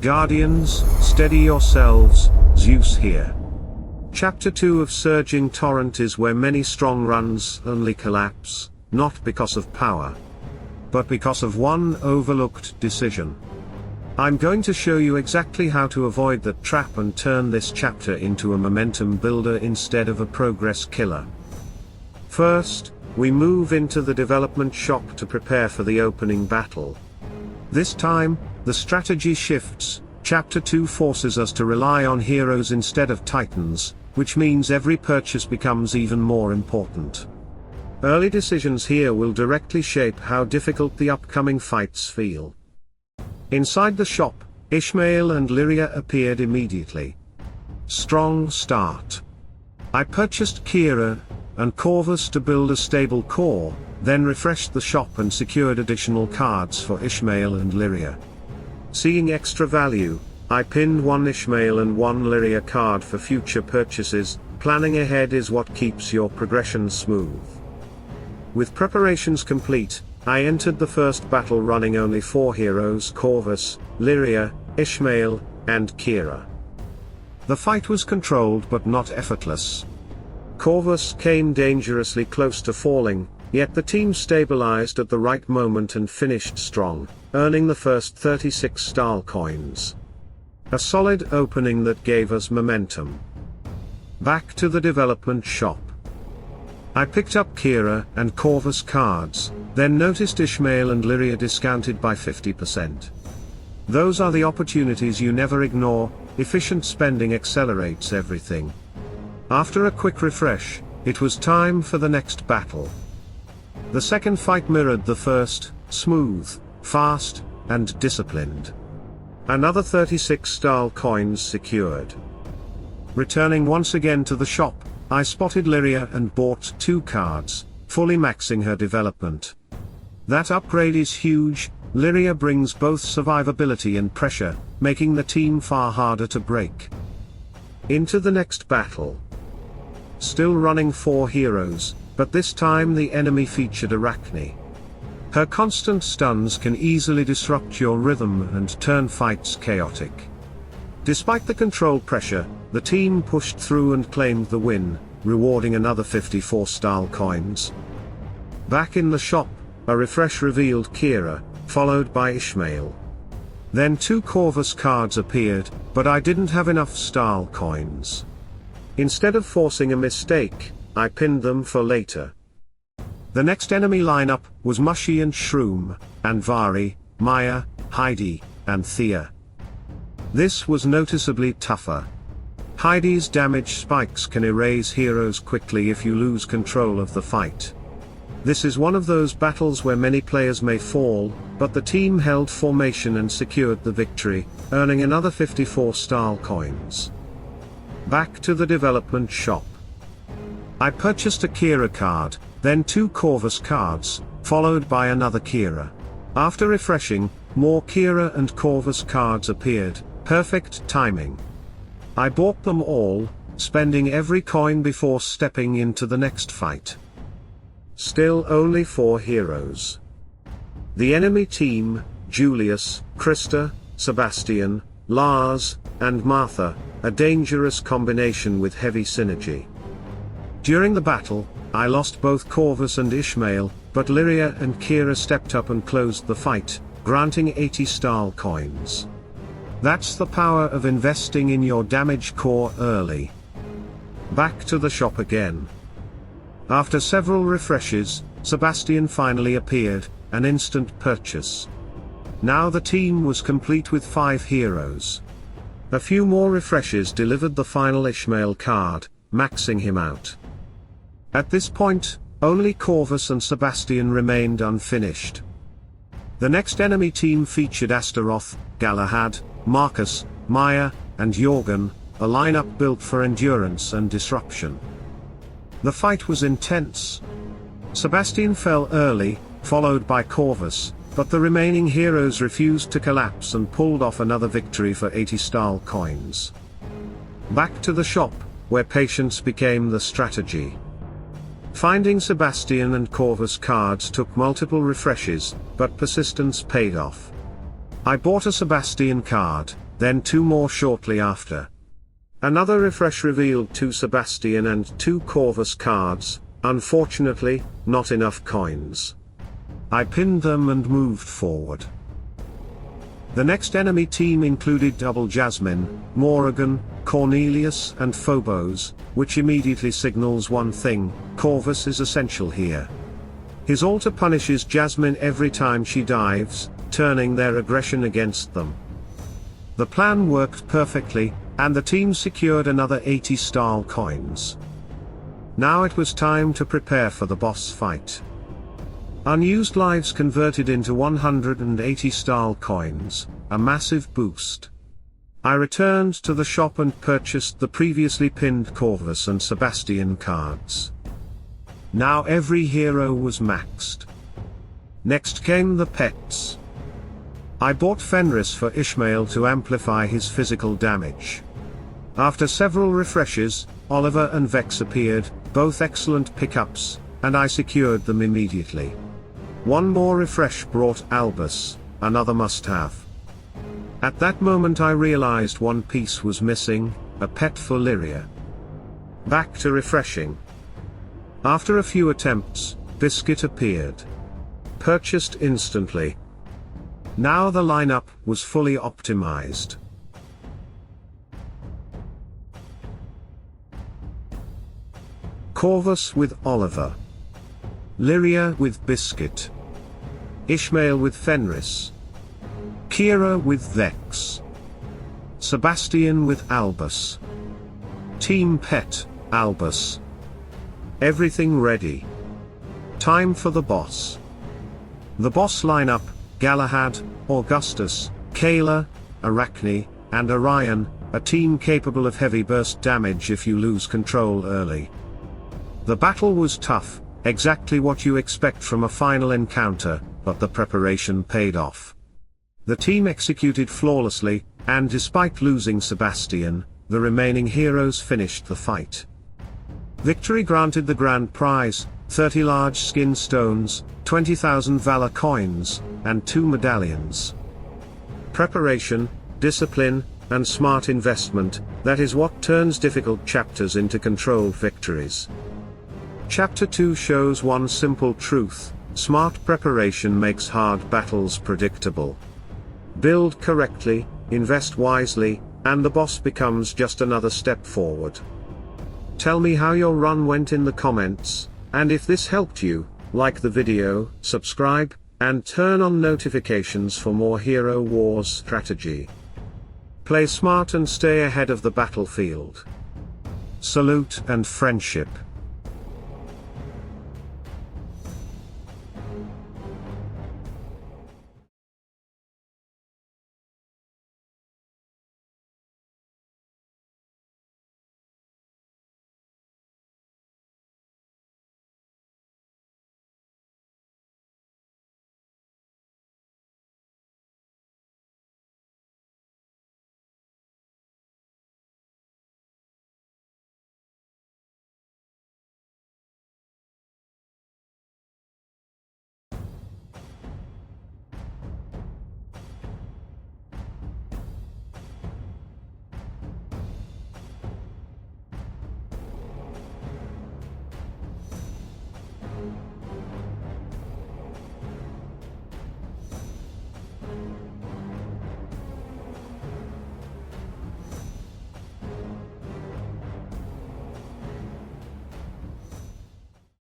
Guardians, steady yourselves, Zeus here. Chapter 2 of Surging Torrent is where many strong runs only collapse, not because of power, but because of one overlooked decision. I'm going to show you exactly how to avoid that trap and turn this chapter into a momentum builder instead of a progress killer. First, we move into the development shop to prepare for the opening battle. This time, the strategy shifts. Chapter 2 forces us to rely on heroes instead of titans, which means every purchase becomes even more important. Early decisions here will directly shape how difficult the upcoming fights feel. Inside the shop, Ishmael and Lyria appeared immediately. Strong start. I purchased Kira and Corvus to build a stable core, then refreshed the shop and secured additional cards for Ishmael and Lyria. Seeing extra value, I pinned one Ishmael and one Lyria card for future purchases. Planning ahead is what keeps your progression smooth. With preparations complete, I entered the first battle running only 4 heroes: Corvus, Lyria, Ishmael, and Kira. The fight was controlled but not effortless. Corvus came dangerously close to falling, yet the team stabilized at the right moment and finished strong, earning the first 36 style coins. A solid opening that gave us momentum. Back to the development shop. I picked up Kira and Corvus cards, then noticed Ishmael and Lyria discounted by 50%. Those are the opportunities you never ignore. Efficient spending accelerates everything. After a quick refresh, it was time for the next battle. The second fight mirrored the first: smooth, fast, and disciplined. Another 36 style coins secured. Returning once again to the shop, I spotted Lyria and bought 2 cards, fully maxing her development. That upgrade is huge. Lyria brings both survivability and pressure, making the team far harder to break. Into the next battle. Still running 4 heroes, but this time the enemy featured Arachne. Her constant stuns can easily disrupt your rhythm and turn fights chaotic. Despite the control pressure, the team pushed through and claimed the win, rewarding another 54 style coins. Back in the shop, a refresh revealed Kira, followed by Ishmael. Then 2 Corvus cards appeared, but I didn't have enough style coins. Instead of forcing a mistake, I pinned them for later. The next enemy lineup was Mushy and Shroom, Anvari, Maya, Heidi, and Thea. This was noticeably tougher. Heidi's damage spikes can erase heroes quickly if you lose control of the fight. This is one of those battles where many players may fall, but the team held formation and secured the victory, earning another 54 style coins. Back to the development shop. I purchased a Kira card, then 2 Corvus cards, followed by another Kira. After refreshing, more Kira and Corvus cards appeared. Perfect timing. I bought them all, spending every coin before stepping into the next fight. Still only 4 heroes. The enemy team: Julius, Krista, Sebastian, Lars, and Martha, a dangerous combination with heavy synergy. During the battle, I lost both Corvus and Ishmael, but Lyria and Kira stepped up and closed the fight, granting 80 style coins. That's the power of investing in your damage core early. Back to the shop again. After several refreshes, Sebastian finally appeared, an instant purchase. Now the team was complete with 5 heroes. A few more refreshes delivered the final Ishmael card, maxing him out. At this point, only Corvus and Sebastian remained unfinished. The next enemy team featured Astaroth, Galahad, Marcus, Maya, and Jorgen, a lineup built for endurance and disruption. The fight was intense. Sebastian fell early, followed by Corvus, but the remaining heroes refused to collapse and pulled off another victory for 80 style coins. Back to the shop, where patience became the strategy. Finding Sebastian and Corvus cards took multiple refreshes, but persistence paid off. I bought a Sebastian card, then 2 more shortly after. Another refresh revealed 2 Sebastian and 2 Corvus cards, unfortunately, not enough coins. I pinned them and moved forward. The next enemy team included double Jasmine, Morrigan, Cornelius and Phobos, which immediately signals one thing: Corvus is essential here. His altar punishes Jasmine every time she dives, turning their aggression against them. The plan worked perfectly, and the team secured another 80 Stahl coins. Now it was time to prepare for the boss fight. Unused lives converted into 180 Stahl coins, a massive boost. I returned to the shop and purchased the previously pinned Corvus and Sebastian cards. Now every hero was maxed. Next came the pets. I bought Fenris for Ishmael to amplify his physical damage. After several refreshes, Oliver and Vex appeared, both excellent pickups, and I secured them immediately. One more refresh brought Albus, another must-have. At that moment I realized one piece was missing, a pet for Lyria. Back to refreshing. After a few attempts, Biscuit appeared. Purchased instantly. Now the lineup was fully optimized. Corvus with Oliver. Lyria with Biscuit. Ishmael with Fenris. Kira with Vex. Sebastian with Albus. Team Pet, Albus. Everything ready. Time for the boss. The boss lineup: Galahad, Augustus, Kayla, Arachne, and Orion, a team capable of heavy burst damage if you lose control early. The battle was tough, exactly what you expect from a final encounter, but the preparation paid off. The team executed flawlessly, and despite losing Sebastian, the remaining heroes finished the fight. Victory granted the grand prize, 30 large skin stones, 20,000 valor coins, and 2 medallions. Preparation, discipline, and smart investment, that is what turns difficult chapters into controlled victories. Chapter 2 shows one simple truth: smart preparation makes hard battles predictable. Build correctly, invest wisely, and the boss becomes just another step forward. Tell me how your run went in the comments, and if this helped you, like the video, subscribe, and turn on notifications for more Hero Wars strategy. Play smart and stay ahead of the battlefield. Salute and friendship.